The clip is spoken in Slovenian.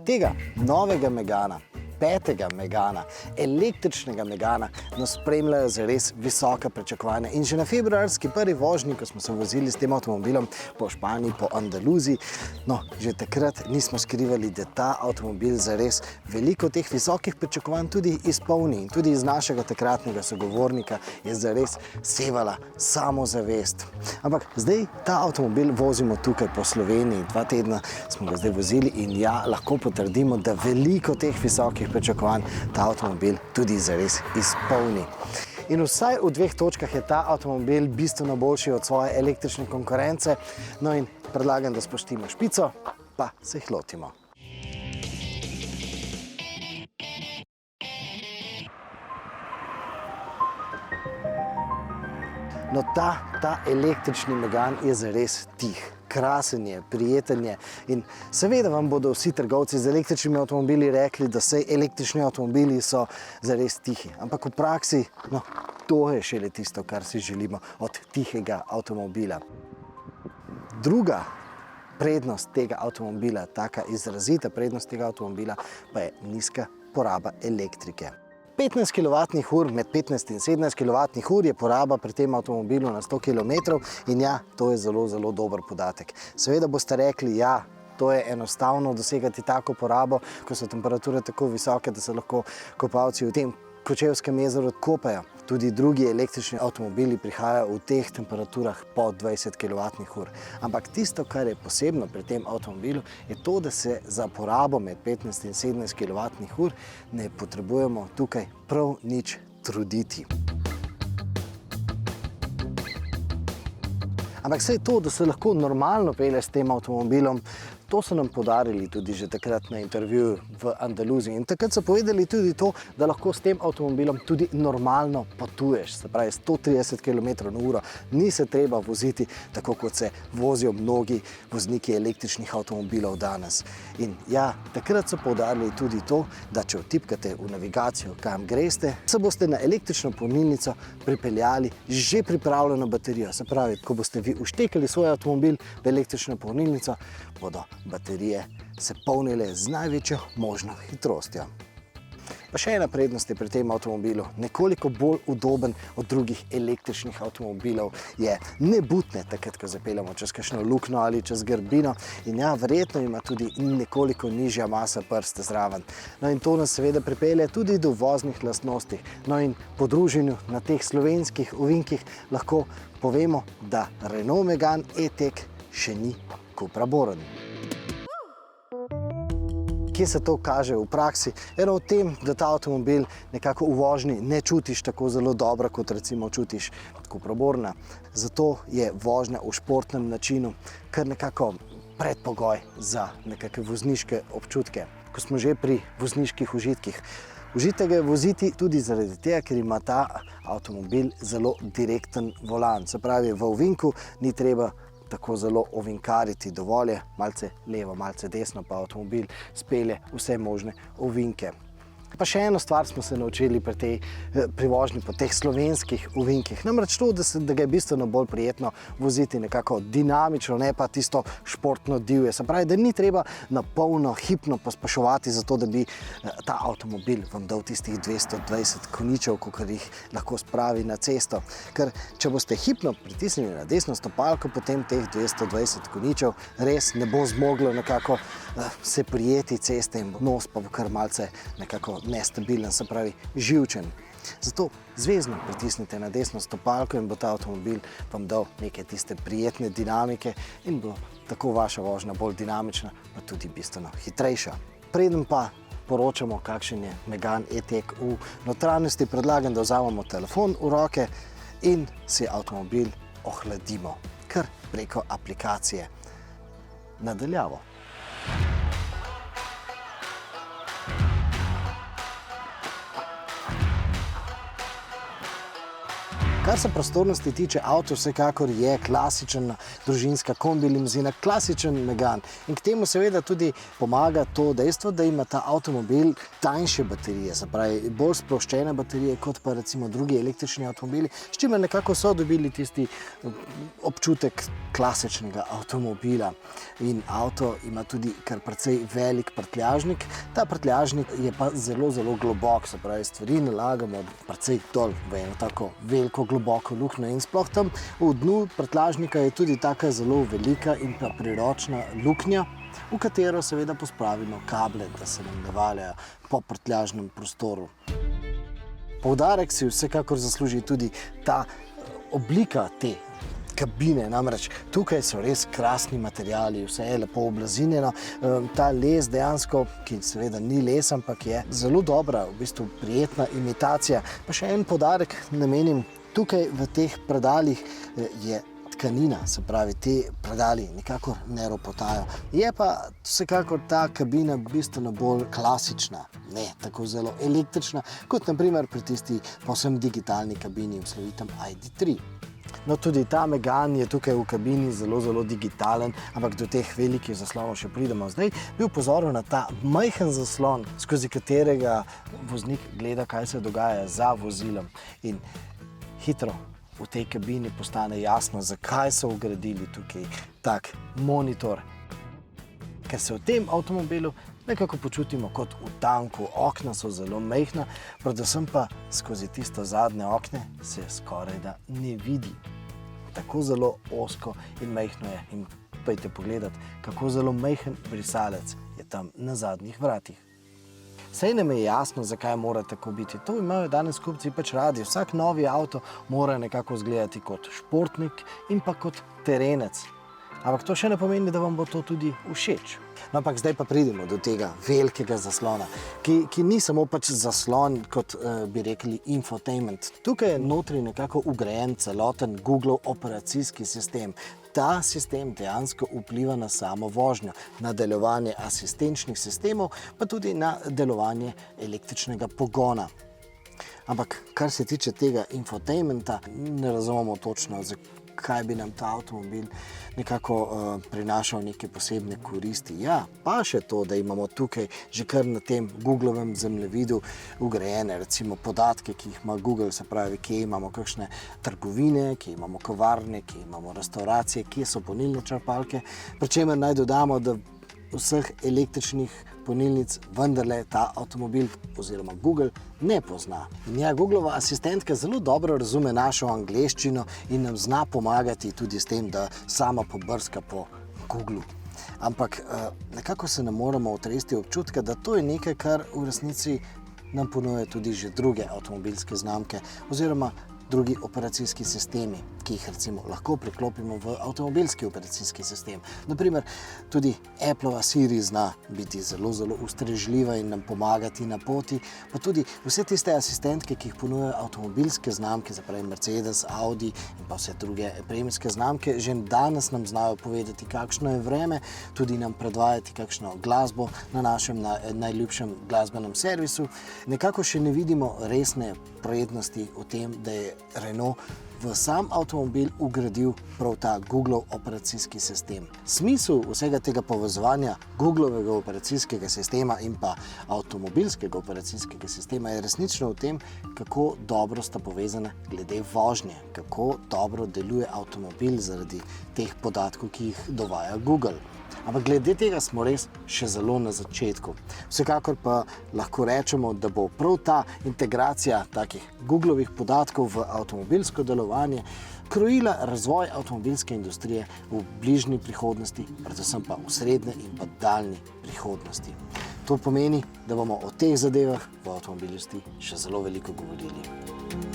tega novega Megana, 5. Megana, električnega Megana, nas spremljajo zares visoka pričakovanja. In že na februarski prvi vožnji, ko smo se vozili s tem avtomobilom po Španiji, po Andaluziji, no, že takrat nismo skrivali, da ta avtomobil zares veliko teh visokih pričakovanj tudi izpolni. In tudi iz našega takratnega sogovornika je zares sevala samozavest. Ampak zdaj ta avtomobil vozimo tukaj po Sloveniji. 2 tedna smo ga zdaj vozili in ja, lahko potrdimo, da veliko teh visokih pričakovanj ta avtomobil tudi zares izpolni. In vsaj v 2 točkah je ta avtomobil bistveno boljši od svoje električne konkurence. No in predlagam, da spustimo špico, pa se jih lotimo. No, ta električni Megan je zares tih. Krasen je, prijeten je in seveda vam bodo vsi trgovci z električnimi avtomobili rekli, da saj električni avtomobili so zares tihi. Ampak v praksi, no, to je šele tisto, kar si želimo od tihega avtomobila. Druga prednost tega avtomobila, taka izrazita prednost tega avtomobila, pa je nizka poraba elektrike. 15 kWh, med 15 in 17 kWh je poraba pri tem avtomobilu na 100 km in ja, to je zelo, zelo dober podatek. Seveda boste rekli, ja, to je enostavno dosegati tako porabo, ko so temperature tako visoke, da se lahko kopalci v tem Kočevskem jezeru kopajo. Tudi drugi električni avtomobili prihajajo v teh temperaturah po 20 kWh. Ampak tisto, kar je posebno pri tem avtomobilu, je to, da se za porabo med 15 in 17 kWh ne potrebujemo tukaj prav nič truditi. Ampak saj to, da se lahko normalno pelje s tem avtomobilom, to so nam poudarili tudi že takrat na intervjuju v Andaluziji. In takrat so povedali tudi to, da lahko s tem avtomobilom tudi normalno potuješ. Se pravi, 130 km/h. Ni se treba voziti tako, kot se vozijo mnogi vozniki električnih avtomobilov danes. In ja, takrat so poudarili tudi to, da če vtipkate v navigacijo, kam greste, se boste na električno polnilnico pripeljali že pripravljeno baterijo. Se pravi, ko boste vi vštekali svoj avtomobil v električno polnilnico, bodo baterije se polnile z največjo možno hitrostjo. Pa še ena prednost je pri tem avtomobilu. Nekoliko bolj udoben od drugih električnih avtomobilov je. Ne butne takrat, ko zapeljamo čez kakšno luknjo ali čez grbino. In ja, verjetno ima tudi nekoliko nižja masa prste zraven. No in to nas seveda pripelje tudi do voznih lastnosti. No in po druženju na teh slovenskih ovinkih lahko povemo, da Renault Megane E-Tech še ni Cupra Born. Kje se to kaže v praksi? Eno v tem, da ta avtomobil nekako v vožnji ne čutiš tako zelo dobro, kot recimo čutiš Cupra Borna. Zato je vožnja v športnem načinu kar nekako predpogoj za nekakve vozniške občutke. Ko smo že pri vozniških užitkih. Užitek je voziti tudi zaradi tega, ker ima ta avtomobil zelo direkten volan. Se pravi, v ovinku ni treba tako zelo ovinkariti, dovolj je malce levo, malce desno, pa avtomobil spelje vse možne ovinke. Pa še eno stvar smo se naučili pri vožnji po teh slovenskih ovinkih. Namreč to, da ga je bistveno bolj prijetno voziti nekako dinamično, ne pa tisto športno divje. Se pravi, da ni treba na polno, hipno pospeševati zato, da bi ta avtomobil vam dal tistih 220 konjičev, kakor jih lahko spravi na cesto. Ker če boste hipno pritisnili na desno stopalko, potem teh 220 konjičev res ne bo zmoglo nekako se prijeti ceste in nos pa bo kar malce nekako nestabilen, se pravi živčen. Zato zvezno pritisnite na desno stopalko in bo ta avtomobil vam dal neke tiste prijetne dinamike in bo tako vaša vožnja bolj dinamična, pa tudi bistveno hitrejša. Preden pa poročamo, kakšen je Megane E-Tech v notranjosti, predlagam, da vzamemo telefon v roke in si avtomobil ohladimo kar preko aplikacije na daljavo. Kar se prostornosti tiče, avto vsekakor je klasična družinska kombi limuzina, klasičen Megane. In k temu seveda tudi pomaga to dejstvo, da ima ta avtomobil tanjše baterije, se pravi bolj sploščene baterije kot pa recimo drugi električni avtomobili, s čimer nekako so dobili tisti občutek klasičnega avtomobila. In avto ima tudi kar precej velik prtljažnik. Ta prtljažnik je pa zelo, zelo globok, se pravi stvari nalagamo precej dol v eno tako veliko, globoko luknjo in sploh tam v dnu prtljažnika je tudi taka zelo velika in pa priročna luknja, v katero seveda pospravimo kable, da se nam ne valjajo po prtljažnem prostoru. Poudarek si vsekakor zasluži tudi ta oblika te kabine, namreč tukaj so res krasni materiali, vse je lepo oblazinjeno. Ta les dejansko, ki seveda ni les, ampak je zelo dobra, v bistvu prijetna imitacija. Pa še en poudarek namenim, tukaj v teh predalih je tkanina, se pravi, te predali nikakor ne ropotajo. Je pa vsekakor ta kabina bistveno bolj klasična, ne tako zelo električna, kot na primer pri tisti povsem digitalni kabini v slovitem ID.3. No, tudi ta Megane je tukaj v kabini zelo, zelo digitalen, ampak do teh velikih zaslonov še pridemo. Zdaj bi opozoril na ta majhen zaslon, skozi katerega voznik gleda, kaj se dogaja za vozilom. In hitro v tej kabini postane jasno, zakaj so vgradili tukaj tak monitor. Ker se v tem avtomobilu nekako počutimo kot v tanku, okna so zelo majhna, predvsem pa skozi tisto zadnje okne se skorajda ne vidi. Tako zelo ozko in majhno je. In pojdite pogledati, kako zelo majhen brisalec je tam na zadnjih vratih. Saj nam je jasno, zakaj mora tako biti. To imajo danes kupci pač radi. Vsak novi avto mora nekako izgledati kot športnik in pa kot terenec. Ampak to še ne pomeni, da vam bo to tudi všeč. No, ampak zdaj pa pridemo do tega velikega zaslona, ki ni samo pač zaslon, kot bi rekli infotainment. Tukaj je notri nekako vgrajen celoten Googlov operacijski sistem. Ta sistem dejansko vpliva na samo vožnjo, na delovanje asistenčnih sistemov, pa tudi na delovanje električnega pogona. Ampak kar se tiče tega infotainmenta, ne razumemo točno, zakaj bi nam ta avtomobil nekako prinašal neke posebne koristi. Ja, pa še to, da imamo tukaj že kar na tem Googlovem zemljevidu vgrajene recimo podatke, ki jih ima Google, se pravi, kje imamo kakšne trgovine, kje imamo kavarne, kje imamo restauracije, kje so polnilne črpalke, pri čemer naj dodamo, da vseh električnih polnilnic vendarle ta avtomobil oziroma Google ne pozna. In ja, Googlova asistentka zelo dobro razume našo angleščino in nam zna pomagati tudi s tem, da sama pobrska po Googlu. Ampak nekako se ne moramo otresti občutka, da to je nekaj, kar v resnici nam ponujajo tudi že druge avtomobilske znamke oziroma drugi operacijski sistemi, ki jih recimo lahko priklopimo v avtomobilski operacijski sistem. Naprimer, tudi Appleova Siri zna biti zelo, zelo ustrežljiva in nam pomagati na poti, pa tudi vse tiste asistentke, ki jih ponujajo avtomobilske znamke, se pravi Mercedes, Audi in pa vse druge premijske znamke, že danes nam znajo povedati, kakšno je vreme, tudi nam predvajati kakšno glasbo na našem najljubšem glasbenem servisu. Nekako še ne vidimo resne prednosti v tem, da je Renault v sam avtomobil vgradil prav ta Googlov operacijski sistem. Smisel vsega tega povezovanja Googlovega operacijskega sistema in pa avtomobilskega operacijskega sistema je resnično v tem, kako dobro sta povezane glede vožnje, kako dobro deluje avtomobil zaradi teh podatkov, ki jih dovaja Google. Ampak glede tega smo res še zelo na začetku. Vsekakor pa lahko rečemo, da bo prav ta integracija takih Googlovih podatkov v avtomobilsko delovanje krojila razvoj avtomobilske industrije v bližnji prihodnosti, predvsem pa v srednji in pa daljni prihodnosti. To pomeni, da bomo o teh zadevah v avtomobilnosti še zelo veliko govorili.